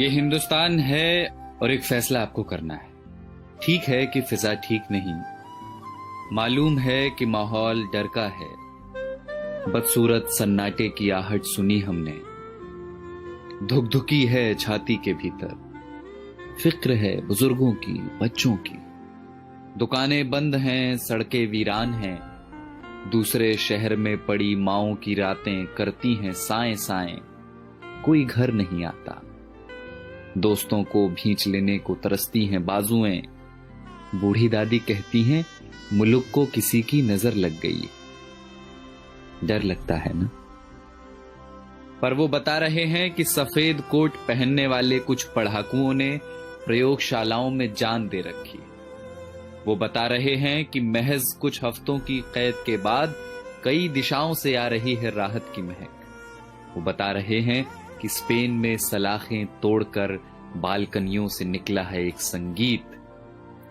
ये हिंदुस्तान है और एक फैसला आपको करना है। ठीक है कि फिजा ठीक नहीं, मालूम है कि माहौल डर का है। बदसूरत सन्नाटे की आहट सुनी हमने, धुकधुकी है छाती के भीतर। फिक्र है बुजुर्गों की, बच्चों की। दुकानें बंद हैं, सड़कें वीरान हैं। दूसरे शहर में पड़ी माओं की रातें करती हैं साएं साएं। कोई घर नहीं आता, दोस्तों को भींच लेने को तरसती हैं बाजुएं। बूढ़ी दादी कहती हैं मुल्क को किसी की नजर लग गई। डर लगता है ना? पर वो बता रहे हैं कि सफेद कोट पहनने वाले कुछ पढ़ाकुओं ने प्रयोगशालाओं में जान दे रखी। वो बता रहे हैं कि महज कुछ हफ्तों की कैद के बाद कई दिशाओं से आ रही है राहत की महक। वो बता रहे हैं कि स्पेन में सलाखें तोड़कर बालकनियों से निकला है एक संगीत।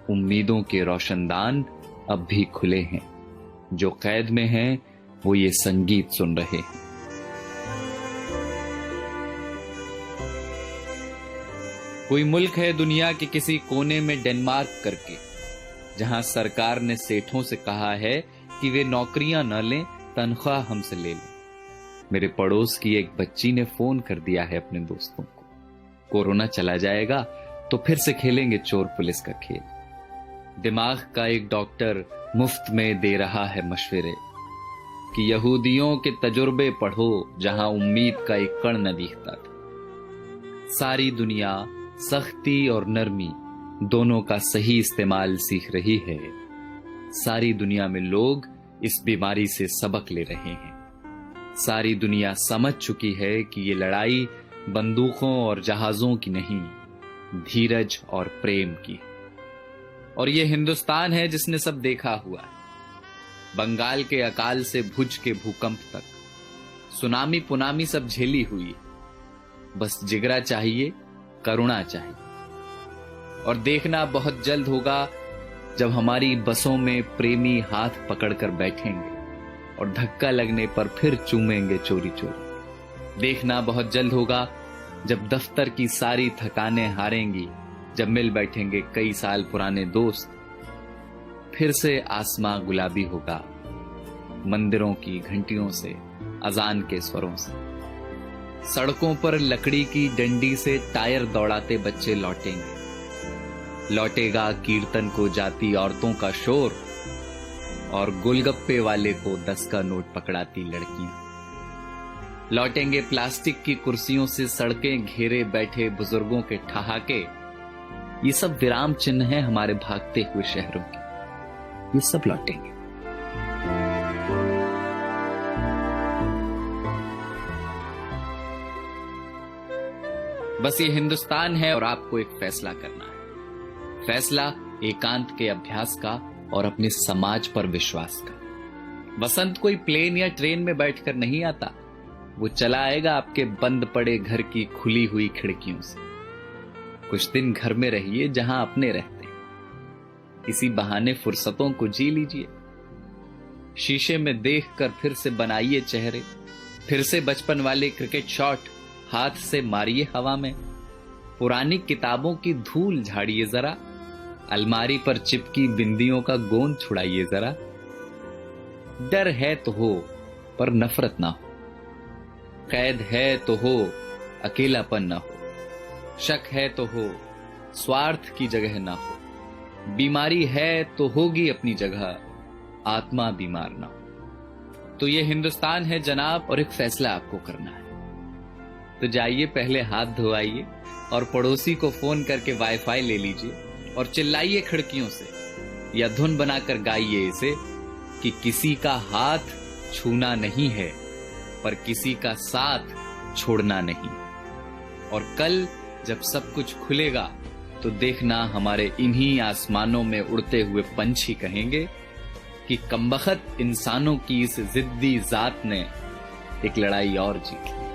उम्मीदों के रोशनदान अब भी खुले हैं, जो कैद में हैं वो ये संगीत सुन रहे हैं। कोई मुल्क है दुनिया के किसी कोने में डेनमार्क करके, जहां सरकार ने सेठों से कहा है कि वे नौकरियां न लें, तनख्वाह हमसे ले लें। मेरे पड़ोस की एक बच्ची ने फोन कर दिया है अपने दोस्तों को, कोरोना चला जाएगा तो फिर से खेलेंगे चोर पुलिस का खेल। दिमाग का एक डॉक्टर मुफ्त में दे रहा है मशवरे कि यहूदियों के तजुर्बे पढ़ो जहां उम्मीद का एक कण न दिखता था। सारी दुनिया सख्ती और नरमी दोनों का सही इस्तेमाल सीख रही है। सारी दुनिया में लोग इस बीमारी से सबक ले रहे हैं। सारी दुनिया समझ चुकी है कि ये लड़ाई बंदूकों और जहाजों की नहीं, धीरज और प्रेम की है। और ये हिंदुस्तान है जिसने सब देखा हुआ है। बंगाल के अकाल से भुज के भूकंप तक, सुनामी पुनामी सब झेली हुई है। बस जिगरा चाहिए, करुणा चाहिए। और देखना बहुत जल्द होगा जब हमारी बसों में प्रेमी हाथ पकड़कर बैठेंगे और धक्का लगने पर फिर चूमेंगे चोरी चोरी। देखना बहुत जल्द होगा जब दफ्तर की सारी थकानें हारेंगी, जब मिल बैठेंगे कई साल पुराने दोस्त। फिर से आसमां गुलाबी होगा, मंदिरों की घंटियों से, अजान के स्वरों से। सड़कों पर लकड़ी की डंडी से टायर दौड़ाते बच्चे लौटेंगे। लौटेगा कीर्तन को जाती औरतों का शोर और गोलगप्पे वाले को 10 का नोट पकड़ाती लड़कियां। लौटेंगे प्लास्टिक की कुर्सियों से सड़कें घेरे बैठे बुजुर्गों के ठहाके। ये सब विराम चिन्ह हैं हमारे भागते हुए शहरों के। ये सब लौटेंगे। बस ये हिंदुस्तान है और आपको एक फैसला करना है। फैसला एकांत के अभ्यास का और अपने समाज पर विश्वास का। वसंत कोई प्लेन या ट्रेन में बैठकर नहीं आता, वो चला आएगा आपके बंद पड़े घर की खुली हुई खिड़कियों से। कुछ दिन घर में रहिए जहां अपने रहते हैं। इसी बहाने फुर्सतों को जी लीजिए। शीशे में देखकर फिर से बनाइए चेहरे। फिर से बचपन वाले क्रिकेट शॉट हाथ से मारिए हवा में। पुरानी किताबों की धूल झाड़िए जरा। अलमारी पर चिपकी बिंदियों का गोंद छुड़ाइए जरा। डर है तो हो पर नफरत ना हो। कैद है तो हो, अकेलापन ना हो। शक है तो हो, स्वार्थ की जगह ना हो। बीमारी है तो होगी अपनी जगह, आत्मा बीमार ना हो। तो ये हिंदुस्तान है जनाब, और एक फैसला आपको करना है। तो जाइए पहले हाथ धोआइए और पड़ोसी को फोन करके वाईफाई ले लीजिए और चिल्लाइए खिड़कियों से, या धुन बनाकर गाइए इसे कि किसी का हाथ छूना नहीं है पर किसी का साथ छोड़ना नहीं। और कल जब सब कुछ खुलेगा तो देखना हमारे इन्हीं आसमानों में उड़ते हुए पंछी कहेंगे कि कमबख्त इंसानों की इस जिद्दी जात ने एक लड़ाई और जीत ली।